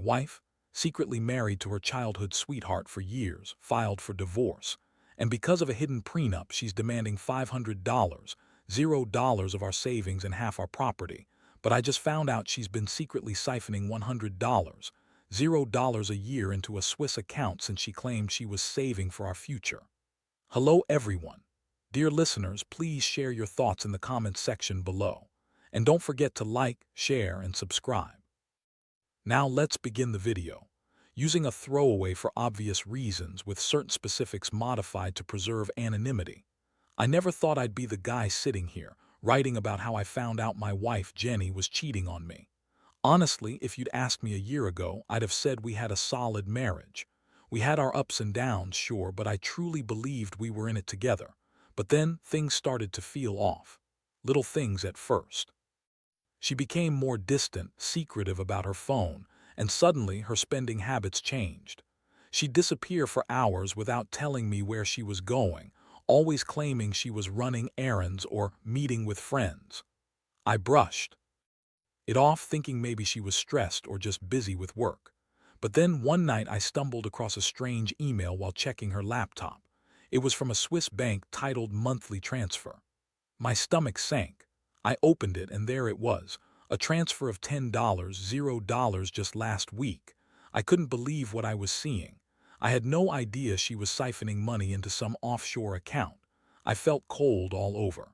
wife, secretly married to her childhood sweetheart for years, filed for divorce, and because of a hidden prenup, she's demanding $500, $0 of our savings and half our property. But I just found out she's been secretly siphoning $100, $0 a year into a Swiss account since she claimed she was saving for our future. Hello, everyone. Dear listeners, please share your thoughts in the comments section below. And don't forget to like, share, and subscribe. Now let's begin the video. Using a throwaway for obvious reasons with certain specifics modified to preserve anonymity. I never thought I'd be the guy sitting here, writing about how I found out my wife Jenny was cheating on me. Honestly, if you'd asked me a year ago, I'd have said we had a solid marriage. We had our ups and downs, sure, but I truly believed we were in it together. But then things started to feel off. Little things at first. She became more distant, secretive about her phone, and suddenly her spending habits changed. She'd disappear for hours without telling me where she was going, always claiming she was running errands or meeting with friends. I brushed it off, thinking maybe she was stressed or just busy with work. But then one night I stumbled across a strange email while checking her laptop. It was from a Swiss bank titled Monthly Transfer. My stomach sank. I opened it and there it was, a transfer of $10, $0 just last week. I couldn't believe what I was seeing. I had no idea she was siphoning money into some offshore account. I felt cold all over.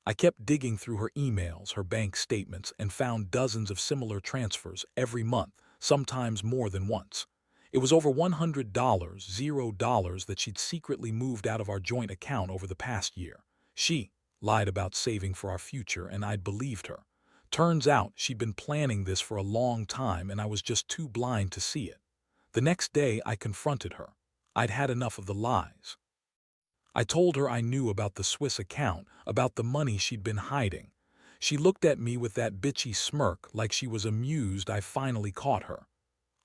I kept digging through her emails, her bank statements, and found dozens of similar transfers every month, sometimes more than once. It was over $100, $0 that she'd secretly moved out of our joint account over the past year. She lied about saving for our future, and I'd believed her. Turns out she'd been planning this for a long time, and I was just too blind to see it. The next day, I confronted her. I'd had enough of the lies. I told her I knew about the Swiss account, about the money she'd been hiding. She looked at me with that bitchy smirk like she was amused I finally caught her.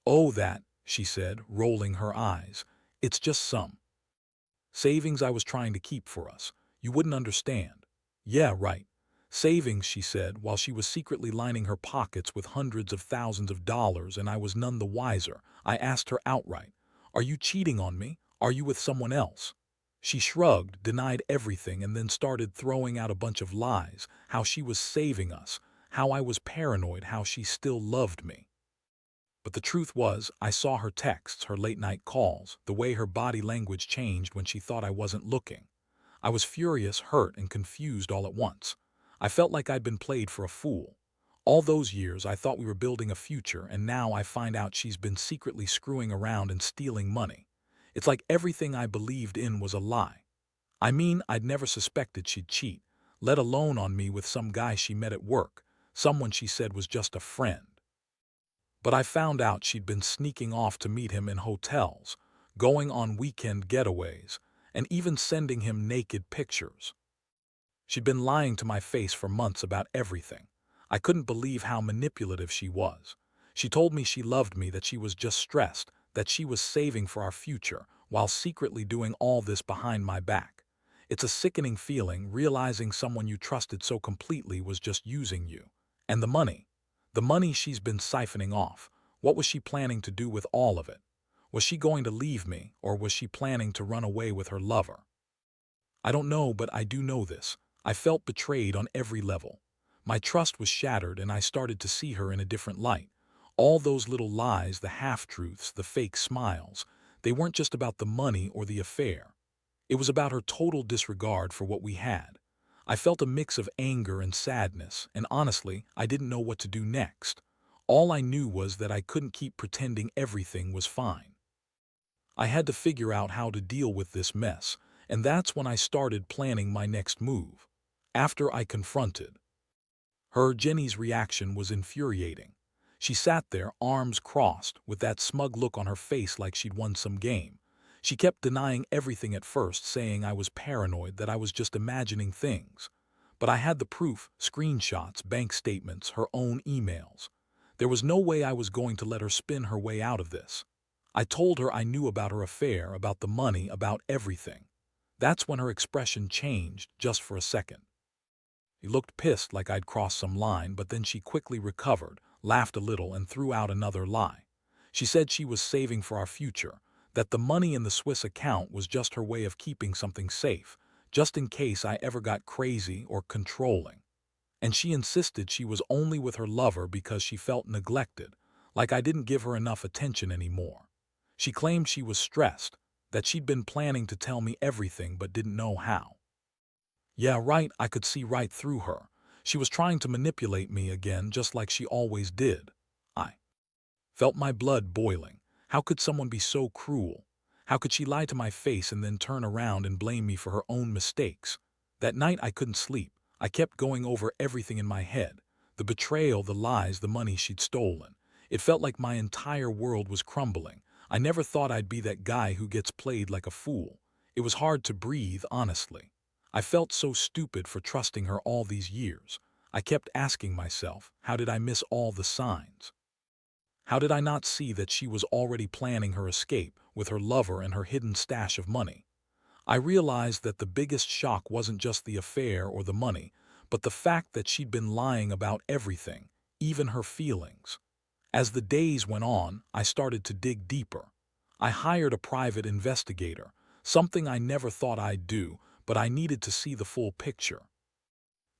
"Oh, that," she said, rolling her eyes. "It's just some savings I was trying to keep for us. You wouldn't understand." "Yeah, right. Savings," she said, while she was secretly lining her pockets with hundreds of thousands of dollars, and I was none the wiser. I asked her outright, "Are you cheating on me? Are you with someone else?" She shrugged, denied everything, and then started throwing out a bunch of lies, how she was saving us, how I was paranoid, how she still loved me. But the truth was, I saw her texts, her late-night calls, the way her body language changed when she thought I wasn't looking. I was furious, hurt, and confused all at once. I felt like I'd been played for a fool. All those years I thought we were building a future, and now I find out she's been secretly screwing around and stealing money. It's like everything I believed in was a lie. I mean, I'd never suspected she'd cheat, let alone on me with some guy she met at work, someone she said was just a friend. But I found out she'd been sneaking off to meet him in hotels, going on weekend getaways, and even sending him naked pictures. She'd been lying to my face for months about everything. I couldn't believe how manipulative she was. She told me she loved me, that she was just stressed, that she was saving for our future, while secretly doing all this behind my back. It's a sickening feeling, realizing someone you trusted so completely was just using you. And the money. The money she's been siphoning off. What was she planning to do with all of it? Was she going to leave me, or was she planning to run away with her lover? I don't know, but I do know this. I felt betrayed on every level. My trust was shattered, and I started to see her in a different light. All those little lies, the half-truths, the fake smiles, they weren't just about the money or the affair. It was about her total disregard for what we had. I felt a mix of anger and sadness, and honestly, I didn't know what to do next. All I knew was that I couldn't keep pretending everything was fine. I had to figure out how to deal with this mess, and that's when I started planning my next move. After I confronted her, Jenny's reaction was infuriating. She sat there, arms crossed, with that smug look on her face like she'd won some game. She kept denying everything at first, saying I was paranoid, that I was just imagining things. But I had the proof, screenshots, bank statements, her own emails. There was no way I was going to let her spin her way out of this. I told her I knew about her affair, about the money, about everything. That's when her expression changed, just for a second. She looked pissed, like I'd crossed some line, but then she quickly recovered, laughed a little, and threw out another lie. She said she was saving for our future, that the money in the Swiss account was just her way of keeping something safe, just in case I ever got crazy or controlling. And she insisted she was only with her lover because she felt neglected, like I didn't give her enough attention anymore. She claimed she was stressed, that she'd been planning to tell me everything but didn't know how. Yeah, right, I could see right through her. She was trying to manipulate me again, just like she always did. I felt my blood boiling. How could someone be so cruel? How could she lie to my face and then turn around and blame me for her own mistakes? That night I couldn't sleep. I kept going over everything in my head. The betrayal, the lies, the money she'd stolen. It felt like my entire world was crumbling. I never thought I'd be that guy who gets played like a fool. It was hard to breathe, honestly. I felt so stupid for trusting her all these years. I kept asking myself, how did I miss all the signs? How did I not see that she was already planning her escape with her lover and her hidden stash of money? I realized that the biggest shock wasn't just the affair or the money, but the fact that she'd been lying about everything, even her feelings. As the days went on, I started to dig deeper. I hired a private investigator, something I never thought I'd do, but I needed to see the full picture.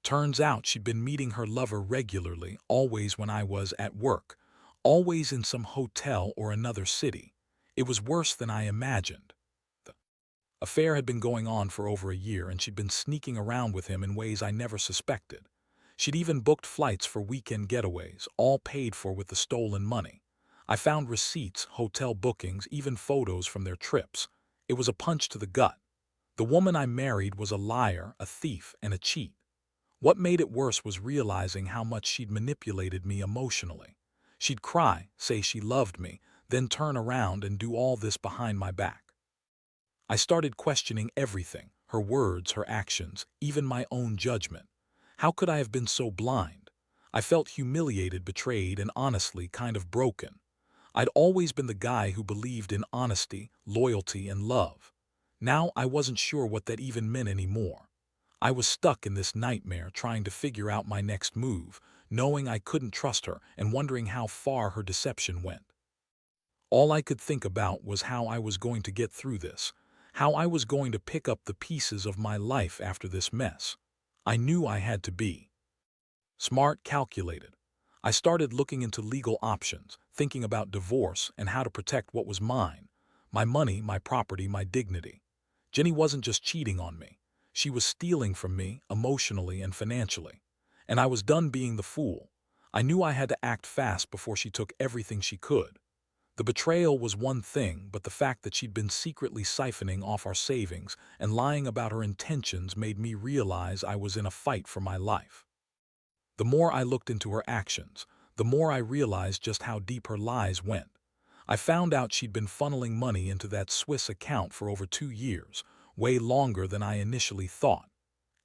Turns out she'd been meeting her lover regularly, always when I was at work, always in some hotel or another city. It was worse than I imagined. The affair had been going on for over a year, and she'd been sneaking around with him in ways I never suspected. She'd even booked flights for weekend getaways, all paid for with the stolen money. I found receipts, hotel bookings, even photos from their trips. It was a punch to the gut. The woman I married was a liar, a thief, and a cheat. What made it worse was realizing how much she'd manipulated me emotionally. She'd cry, say she loved me, then turn around and do all this behind my back. I started questioning everything, her words, her actions, even my own judgment. How could I have been so blind? I felt humiliated, betrayed, and honestly kind of broken. I'd always been the guy who believed in honesty, loyalty, and love. Now I wasn't sure what that even meant anymore. I was stuck in this nightmare trying to figure out my next move, knowing I couldn't trust her and wondering how far her deception went. All I could think about was how I was going to get through this, how I was going to pick up the pieces of my life after this mess. I knew I had to be smart, calculated. I started looking into legal options, thinking about divorce and how to protect what was mine, my money, my property, my dignity. Jenny wasn't just cheating on me. She was stealing from me emotionally and financially. And I was done being the fool. I knew I had to act fast before she took everything she could. The betrayal was one thing, but the fact that she'd been secretly siphoning off our savings and lying about her intentions made me realize I was in a fight for my life. The more I looked into her actions, the more I realized just how deep her lies went. I found out she'd been funneling money into that Swiss account for over 2 years, way longer than I initially thought.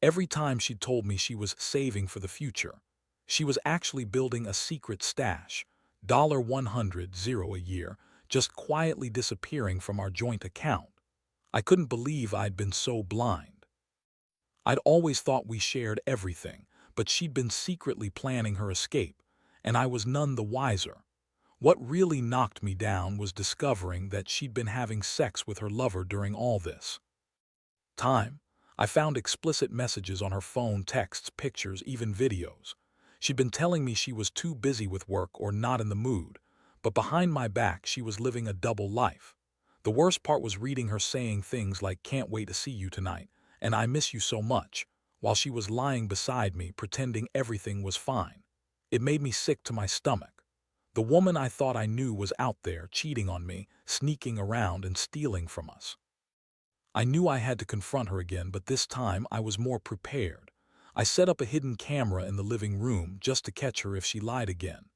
Every time she'd told me she was saving for the future, she was actually building a secret stash, $100 a year, just quietly disappearing from our joint account. I couldn't believe I'd been so blind. I'd always thought we shared everything, but she'd been secretly planning her escape, and I was none the wiser. What really knocked me down was discovering that she'd been having sex with her lover during all this time. I found explicit messages on her phone, texts, pictures, even videos. She'd been telling me she was too busy with work or not in the mood, but behind my back she was living a double life. The worst part was reading her saying things like, "Can't wait to see you tonight," and "I miss you so much," while she was lying beside me, pretending everything was fine. It made me sick to my stomach. The woman I thought I knew was out there, cheating on me, sneaking around and stealing from us. I knew I had to confront her again, but this time I was more prepared. I set up a hidden camera in the living room just to catch her if she lied again.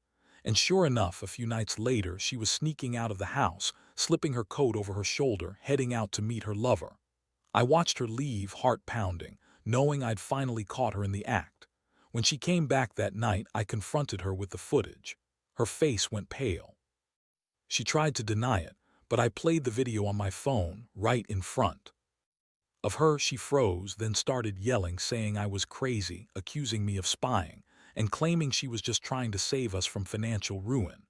And sure enough, a few nights later, she was sneaking out of the house, slipping her coat over her shoulder, heading out to meet her lover. I watched her leave, heart pounding, knowing I'd finally caught her in the act. When she came back that night, I confronted her with the footage. Her face went pale. She tried to deny it, but I played the video on my phone, right in front of her. She froze, then started yelling, saying I was crazy, accusing me of spying, and claiming she was just trying to save us from financial ruin.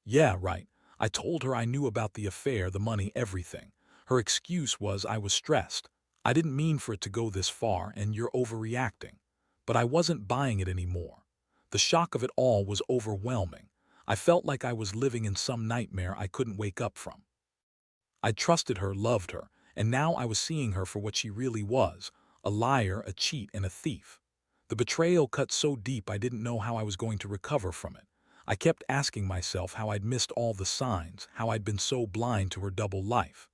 Yeah, right. I told her I knew about the affair, the money, everything. Her excuse was I was stressed. I didn't mean for it to go this far, and you're overreacting. But I wasn't buying it anymore. The shock of it all was overwhelming. I felt like I was living in some nightmare I couldn't wake up from. I trusted her, loved her, and now I was seeing her for what she really was, a liar, a cheat, and a thief. The betrayal cut so deep I didn't know how I was going to recover from it. I kept asking myself how I'd missed all the signs, how I'd been so blind to her double life.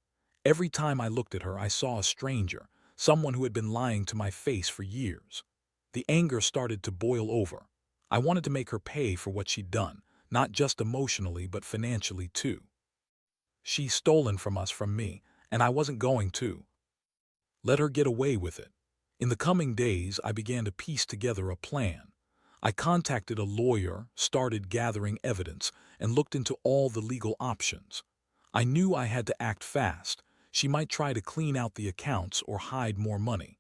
Every time I looked at her, I saw a stranger, someone who had been lying to my face for years. The anger started to boil over. I wanted to make her pay for what she'd done, not just emotionally but financially too. She's stolen from us, from me, and I wasn't going to let her get away with it. In the coming days, I began to piece together a plan. I contacted a lawyer, started gathering evidence, and looked into all the legal options. I knew I had to act fast. She might try to clean out the accounts or hide more money.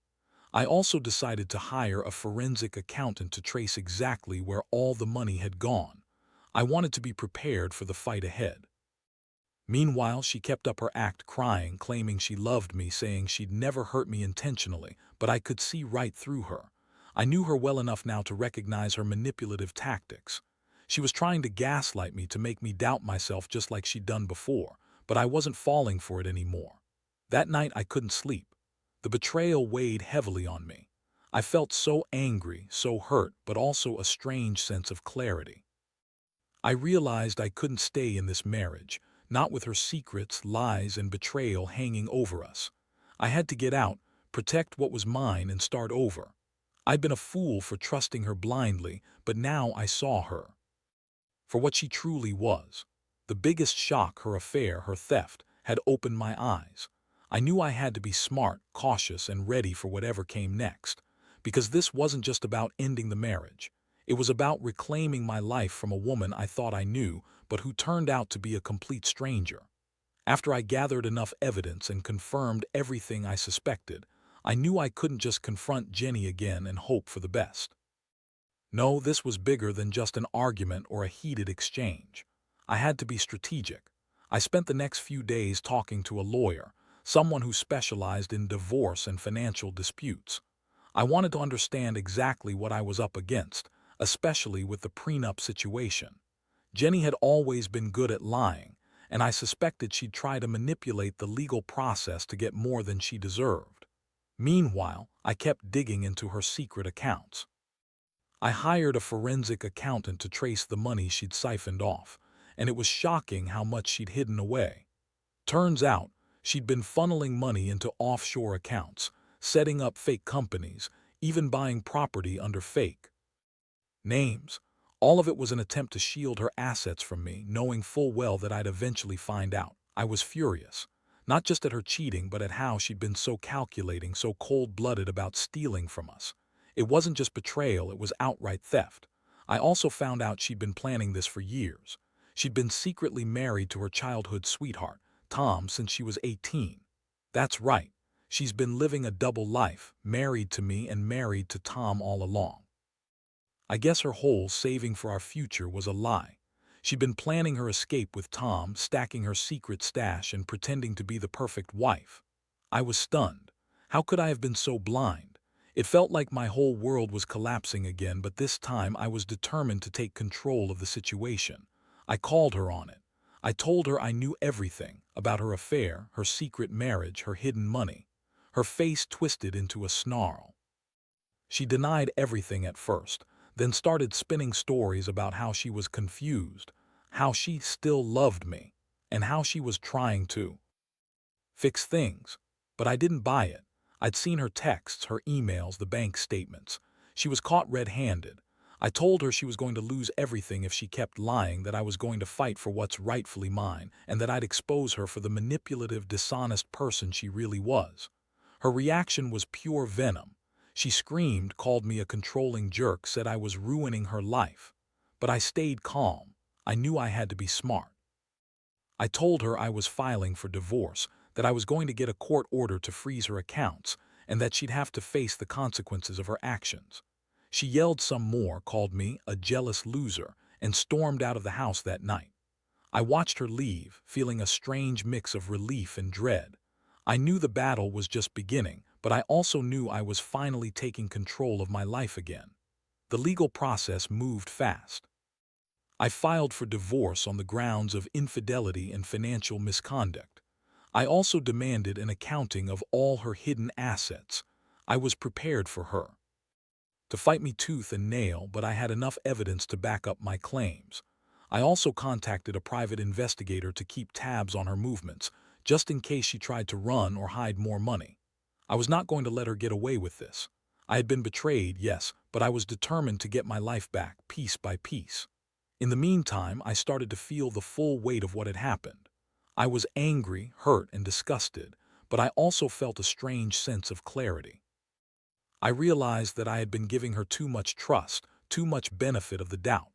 I also decided to hire a forensic accountant to trace exactly where all the money had gone. I wanted to be prepared for the fight ahead. Meanwhile, she kept up her act, crying, claiming she loved me, saying she'd never hurt me intentionally, but I could see right through her. I knew her well enough now to recognize her manipulative tactics. She was trying to gaslight me, to make me doubt myself just like she'd done before, but I wasn't falling for it anymore. That night I couldn't sleep. The betrayal weighed heavily on me. I felt so angry, so hurt, but also a strange sense of clarity. I realized I couldn't stay in this marriage, not with her secrets, lies, and betrayal hanging over us. I had to get out, protect what was mine, and start over. I'd been a fool for trusting her blindly, but now I saw her for what she truly was. The biggest shock, her affair, her theft, had opened my eyes. I knew I had to be smart, cautious, and ready for whatever came next, because this wasn't just about ending the marriage. It was about reclaiming my life from a woman I thought I knew, but who turned out to be a complete stranger. After I gathered enough evidence and confirmed everything I suspected, I knew I couldn't just confront Jenny again and hope for the best. No, this was bigger than just an argument or a heated exchange. I had to be strategic. I spent the next few days talking to a lawyer, someone who specialized in divorce and financial disputes. I wanted to understand exactly what I was up against, especially with the prenup situation. Jenny had always been good at lying, and I suspected she'd try to manipulate the legal process to get more than she deserved. Meanwhile, I kept digging into her secret accounts. I hired a forensic accountant to trace the money she'd siphoned off, and it was shocking how much she'd hidden away. Turns out, she'd been funneling money into offshore accounts, setting up fake companies, even buying property under fake names. All of it was an attempt to shield her assets from me, knowing full well that I'd eventually find out. I was furious, not just at her cheating, but at how she'd been so calculating, so cold-blooded about stealing from us. It wasn't just betrayal, it was outright theft. I also found out she'd been planning this for years. She'd been secretly married to her childhood sweetheart, Tom, since she was 18. That's right. She's been living a double life, married to me and married to Tom all along. I guess her whole saving for our future was a lie. She'd been planning her escape with Tom, stacking her secret stash and pretending to be the perfect wife. I was stunned. How could I have been so blind? It felt like my whole world was collapsing again, but this time I was determined to take control of the situation. I called her on it. I told her I knew everything about her affair, her secret marriage, her hidden money. Her face twisted into a snarl. She denied everything at first, then started spinning stories about how she was confused, how she still loved me, and how she was trying to fix things. But I didn't buy it. I'd seen her texts, her emails, the bank statements. She was caught red-handed. I told her she was going to lose everything if she kept lying, that I was going to fight for what's rightfully mine, and that I'd expose her for the manipulative, dishonest person she really was. Her reaction was pure venom. She screamed, called me a controlling jerk, said I was ruining her life. But I stayed calm. I knew I had to be smart. I told her I was filing for divorce, that I was going to get a court order to freeze her accounts, and that she'd have to face the consequences of her actions. She yelled some more, called me a jealous loser, and stormed out of the house that night. I watched her leave, feeling a strange mix of relief and dread. I knew the battle was just beginning, but I also knew I was finally taking control of my life again. The legal process moved fast. I filed for divorce on the grounds of infidelity and financial misconduct. I also demanded an accounting of all her hidden assets. I was prepared for her to fight me tooth and nail, but I had enough evidence to back up my claims. I also contacted a private investigator to keep tabs on her movements, just in case she tried to run or hide more money. I was not going to let her get away with this. I had been betrayed, yes, but I was determined to get my life back, piece by piece. In the meantime, I started to feel the full weight of what had happened. I was angry, hurt, and disgusted, but I also felt a strange sense of clarity. I realized that I had been giving her too much trust, too much benefit of the doubt.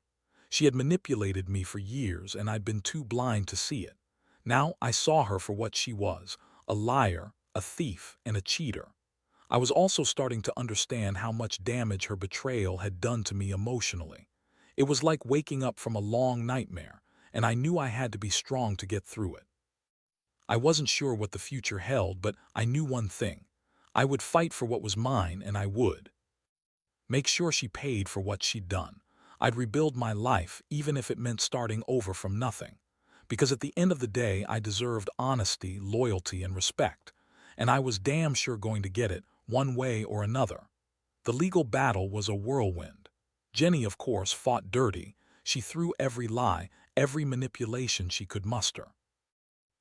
She had manipulated me for years, and I'd been too blind to see it. Now I saw her for what she was, a liar, a thief, and a cheater. I was also starting to understand how much damage her betrayal had done to me emotionally. It was like waking up from a long nightmare, and I knew I had to be strong to get through it. I wasn't sure what the future held, but I knew one thing. I would fight for what was mine, and I would make sure she paid for what she'd done. I'd rebuild my life, even if it meant starting over from nothing. Because at the end of the day, I deserved honesty, loyalty, and respect. And I was damn sure going to get it, one way or another. The legal battle was a whirlwind. Jenny, of course, fought dirty. She threw every lie, every manipulation she could muster.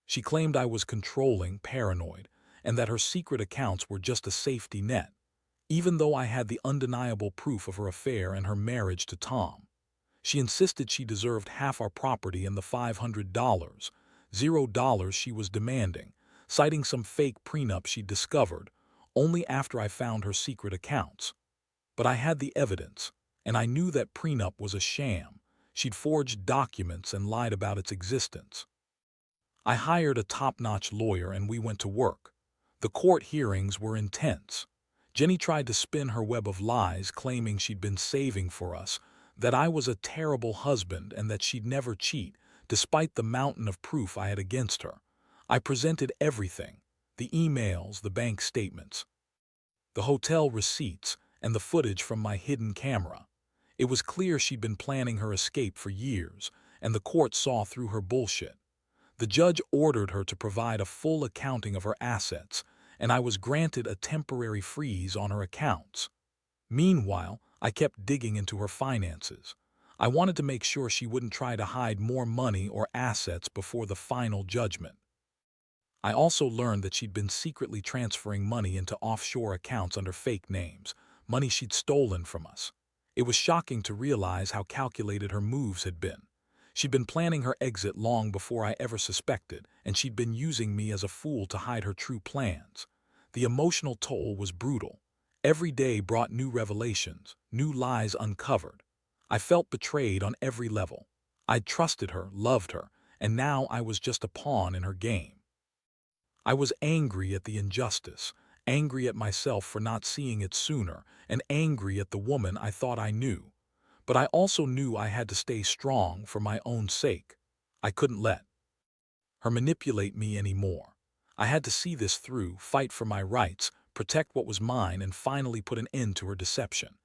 She claimed I was controlling, paranoid, and that her secret accounts were just a safety net, even though I had the undeniable proof of her affair and her marriage to Tom. She insisted she deserved half our property and the $500, $0 she was demanding, citing some fake prenup she'd discovered, only after I found her secret accounts. But I had the evidence, and I knew that prenup was a sham. She'd forged documents and lied about its existence. I hired a top-notch lawyer and we went to work. The court hearings were intense. Jenny tried to spin her web of lies, claiming she'd been saving for us, that I was a terrible husband and that she'd never cheat, despite the mountain of proof I had against her. I presented everything: the emails, the bank statements, the hotel receipts, and the footage from my hidden camera. It was clear she'd been planning her escape for years, and the court saw through her bullshit. The judge ordered her to provide a full accounting of her assets, and I was granted a temporary freeze on her accounts. Meanwhile, I kept digging into her finances. I wanted to make sure she wouldn't try to hide more money or assets before the final judgment. I also learned that she'd been secretly transferring money into offshore accounts under fake names, money she'd stolen from us. It was shocking to realize how calculated her moves had been. She'd been planning her exit long before I ever suspected, and she'd been using me as a fool to hide her true plans. The emotional toll was brutal. Every day brought new revelations, new lies uncovered. I felt betrayed on every level. I'd trusted her, loved her, and now I was just a pawn in her game. I was angry at the injustice, angry at myself for not seeing it sooner, and angry at the woman I thought I knew. But I also knew I had to stay strong for my own sake. I couldn't let her manipulate me anymore. I had to see this through, fight for my rights, protect what was mine, and finally put an end to her deception.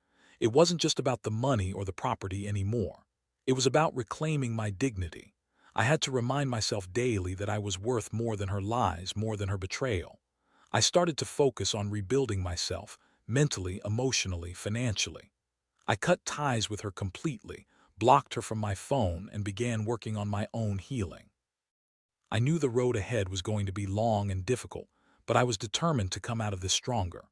It wasn't just about the money or the property anymore. It was about reclaiming my dignity. I had to remind myself daily that I was worth more than her lies, more than her betrayal. I started to focus on rebuilding myself, mentally, emotionally, financially. I cut ties with her completely, blocked her from my phone, and began working on my own healing. I knew the road ahead was going to be long and difficult, but I was determined to come out of this stronger.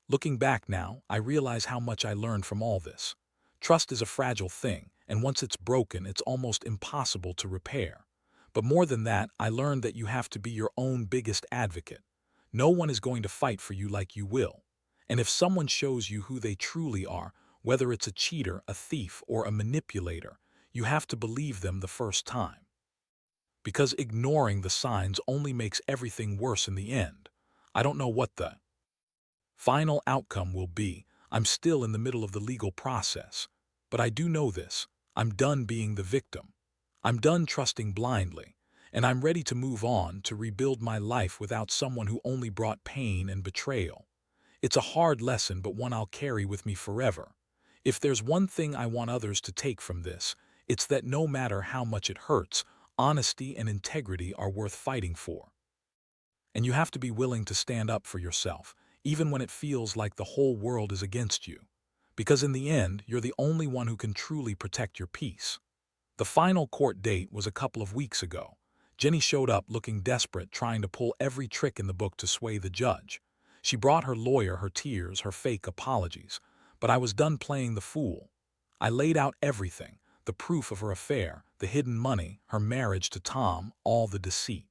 Looking back now, I realize how much I learned from all this. Trust is a fragile thing, and once it's broken, it's almost impossible to repair. But more than that, I learned that you have to be your own biggest advocate. No one is going to fight for you like you will. And if someone shows you who they truly are, whether it's a cheater, a thief, or a manipulator, you have to believe them the first time. Because ignoring the signs only makes everything worse in the end. I don't know what the final outcome will be. I'm still in the middle of the legal process. But I do know this. I'm done being the victim. I'm done trusting blindly. And I'm ready to move on to rebuild my life without someone who only brought pain and betrayal. It's a hard lesson, but one I'll carry with me forever. If there's one thing I want others to take from this, it's that no matter how much it hurts, honesty and integrity are worth fighting for. And you have to be willing to stand up for yourself, even when it feels like the whole world is against you. Because in the end, you're the only one who can truly protect your peace. The final court date was a couple of weeks ago. Jenny showed up looking desperate, trying to pull every trick in the book to sway the judge. She brought her lawyer, her tears, her fake apologies. But I was done playing the fool. I laid out everything, the proof of her affair, the hidden money, her marriage to Tom, all the deceit.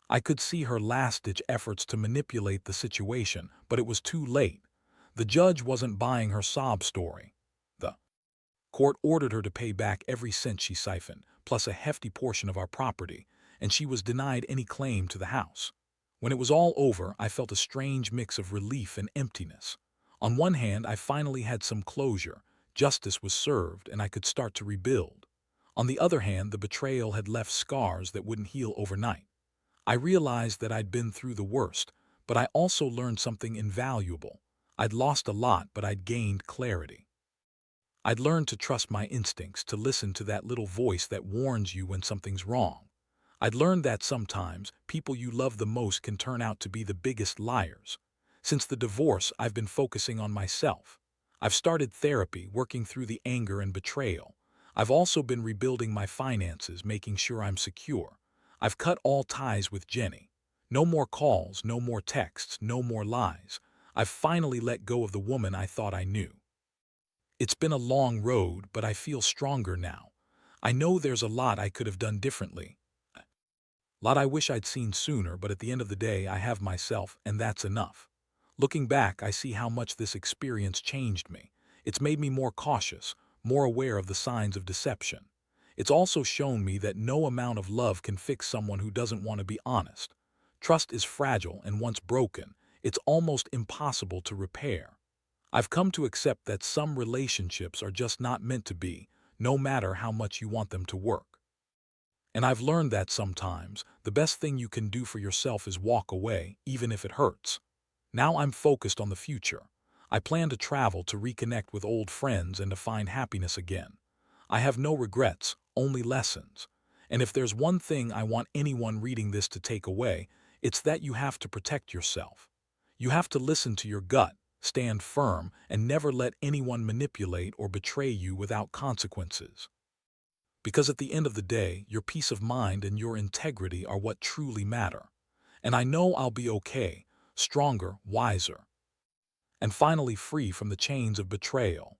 I could see her last-ditch efforts to manipulate the situation, but it was too late. The judge wasn't buying her sob story. The court ordered her to pay back every cent she siphoned, plus a hefty portion of our property, and she was denied any claim to the house. When it was all over, I felt a strange mix of relief and emptiness. On one hand, I finally had some closure. Justice was served, and I could start to rebuild. On the other hand, the betrayal had left scars that wouldn't heal overnight. I realized that I'd been through the worst, but I also learned something invaluable. I'd lost a lot, but I'd gained clarity. I'd learned to trust my instincts, to listen to that little voice that warns you when something's wrong. I'd learned that sometimes people you love the most can turn out to be the biggest liars. Since the divorce, I've been focusing on myself. I've started therapy, working through the anger and betrayal. I've also been rebuilding my finances, making sure I'm secure. I've cut all ties with Jenny. No more calls, no more texts, no more lies. I've finally let go of the woman I thought I knew. It's been a long road, but I feel stronger now. I know there's a lot I could have done differently. A lot I wish I'd seen sooner, but at the end of the day, I have myself, and that's enough. Looking back, I see how much this experience changed me. It's made me more cautious, more aware of the signs of deception. It's also shown me that no amount of love can fix someone who doesn't want to be honest. Trust is fragile, and once broken, it's almost impossible to repair. I've come to accept that some relationships are just not meant to be, no matter how much you want them to work. And I've learned that sometimes the best thing you can do for yourself is walk away, even if it hurts. Now I'm focused on the future. I plan to travel, to reconnect with old friends, and to find happiness again. I have no regrets, only lessons. And if there's one thing I want anyone reading this to take away, it's that you have to protect yourself. You have to listen to your gut, stand firm, and never let anyone manipulate or betray you without consequences. Because at the end of the day, your peace of mind and your integrity are what truly matter. And I know I'll be okay, stronger, wiser, and finally free from the chains of betrayal.